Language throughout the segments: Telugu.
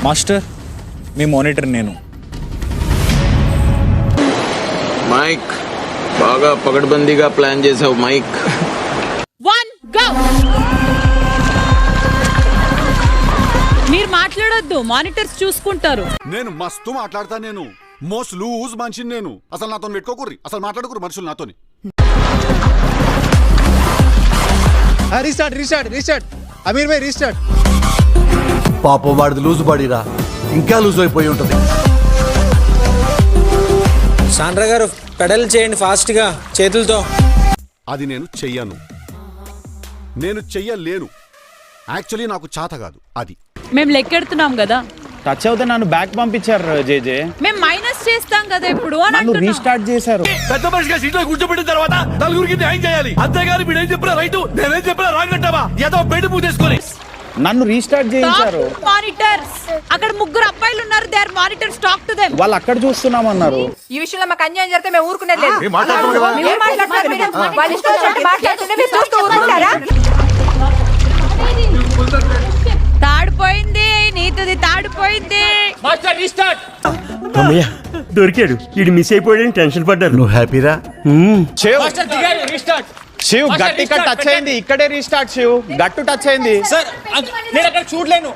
మాస్టర్ మీ మానిటర్ నేను. మైక్ బాగా పకడ్బందీగా ప్లాన్ చేసావు మైక్. 1 గో. మీరు మాట్లాడొద్దు, మానిటర్స్ చూసుకుంటారు. నేను మస్తు మాట్లాడతా. నేను మోస్ట్ లూజ్ మనిషిని. నేను అసలు నాతో పెట్టుకోకూరి, అసలు మాట్లాడకూరు మనుషులు నాతోని. రీస్టార్ట్ అమీర్ భాయ్ రీస్టార్ట్. పాపం వాడిది లూజు బాడీరా, ఇంకా లూజ్ అయిపోయి ఉంటుంది. సాండ్రా గారు పెడల్ చేయండి ఫాస్ట్ గా చేతులతో. అది నేను చెయ్యను, నేను చెయ్యలేను. యాక్చువల్లీ నాకు చేత కాదు అది. మేము లెక్కెడుతున్నాం కదా. టచ్ అవుతే నన్ను బ్యాక్ పంపించారు జేజే. మేము మైనస్ చేస్తాం కదా ఇప్పుడు అని నన్ను అంటున్నాం. రీస్టార్ట్ చేశారు. పెద్ద మనిషిగా సీట్లో కూర్చోబెట్టిన తర్వాత నలుగురికి న్యాయం చేయాలి. అంతేగాని వీడు ఏం చెప్పినా రైట్, నేనేం చెప్పినా రాంగ్ అంటావా? ఏదో బయట పూజేసుకొని నన్ను రీస్టార్ట్ చేయించారు. మానిటర్స్ అక్కడ ముగ్గురు అబ్బాయిలు ఉన్నారు. They are monitors, talk to them. వాళ్ళు అక్కడ చూస్తున్నామన్నారు. ఈ విషయంలో మాకు అన్యాయం జరిగితే మేము ఊరుకునేది లేదు. ఏం మాట్లాడుతున్నావు కదా? మీరేం మాట్లాడుతున్నారు మీరు? వాళ్ళ ఇష్టం వచ్చినట్టు మాట్లాడుతుంటే మీరు చూస్తూ ఊరుకుంటారా? తాడిపోయింది, నీతుది తాడిపోయింది. అమ్మయ్య దొరికాడు. వీడు మిస్ అయిపోయాడని టెన్షన్ పడ్డారు. నువ్వు హ్యాపీరా? శివ్ గట్టిగా టచ్ అయింది. ఇక్కడే రీస్టార్ట్. శివ్ గట్టు టచ్ అయింది. సార్ నేను అక్కడ చూడలేను.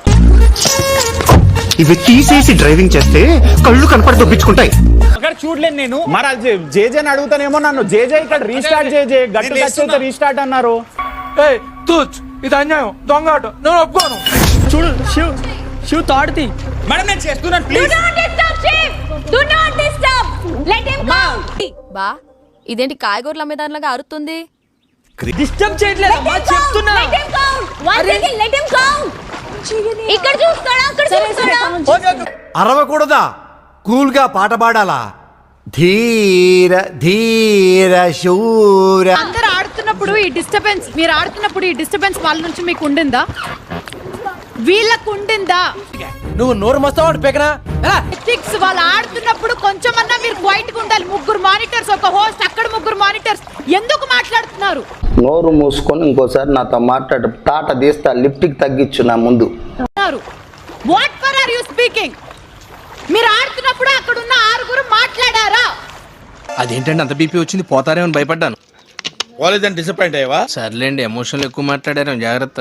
ఇవి తీసేసి డ్రైవింగ్ చేస్తే కళ్ళు కనపడి దొప్పించుకుంటాయి. అక్కడ చూడలేను నేను. మరి అది జేజేని అడుగుతానేమో నన్ను. జేజే ఇక్కడ రీస్టార్ట్ జేజే గట్టు టచ్ అయితే రీస్టార్ట్ అన్నారు. ఇది అన్యాయం, దొంగ ఆట, నేను ఒప్పుకోను. చూడు శివ్ తాడుతి. మేడం నేను చేస్తున్నాను please. Do not disturb. Let him go. బా ఇదేంటి కాయగూరల అమ్మేదానిలాగా అరుతుంది? డిస్టర్బ్ చేయట్లేదు అమ్మా, చెప్తున్నా. Let him go. One second, let him go. ఇక్కడ చూస్తాడా, అక్కడ చూస్తాడా? అరవకూడదా? కూల్ గా పాట పాడాలా? ధీర ధీర శూర. అందరూ ఆడుతున్నప్పుడు ఈ డిస్టర్బెన్స్, మీరు ఆడుతున్నప్పుడు ఈ డిస్టర్బెన్స్ వాళ్ళ నుంచి మీకు ఉండిందా? వీళ్ళకు ఉండిందా? నువ్వు నోరు మస్తావు పెకనా. ఎథిక్స్ వాళ్ళు ఆడుతున్నప్పుడు కొంచెమన్నా మీరు క్వైట్ గా ఉండాలి. ముగ్గురు మానిటర్స్, ఒక హోస్ట్, అక్కడ ముగ్గురు మానిటర్స్. ఎందుకు మాట్లాడుతున్నారు? నోరు మూసుకొని ఇంకోసారి నాతో మాట్లాడు. తాట తీస్తా, లిఫ్ట్కి తగ్గించు నా ముందు. What for are you speaking? మీరు ఆడుతున్నప్పుడు అక్కడ ఉన్న 6 మాట్లాడారా? అదేంటంటే అంత బీపీ వచ్చింది, పోతారేమని భయపడ్డాను. కాలేజ్ అని డిసప్పాయింట్ అయ్యావా? సర్లేండి, ఎమోషన్లు ఎక్కువ మాట్లాడారు, జాగ్రత్త.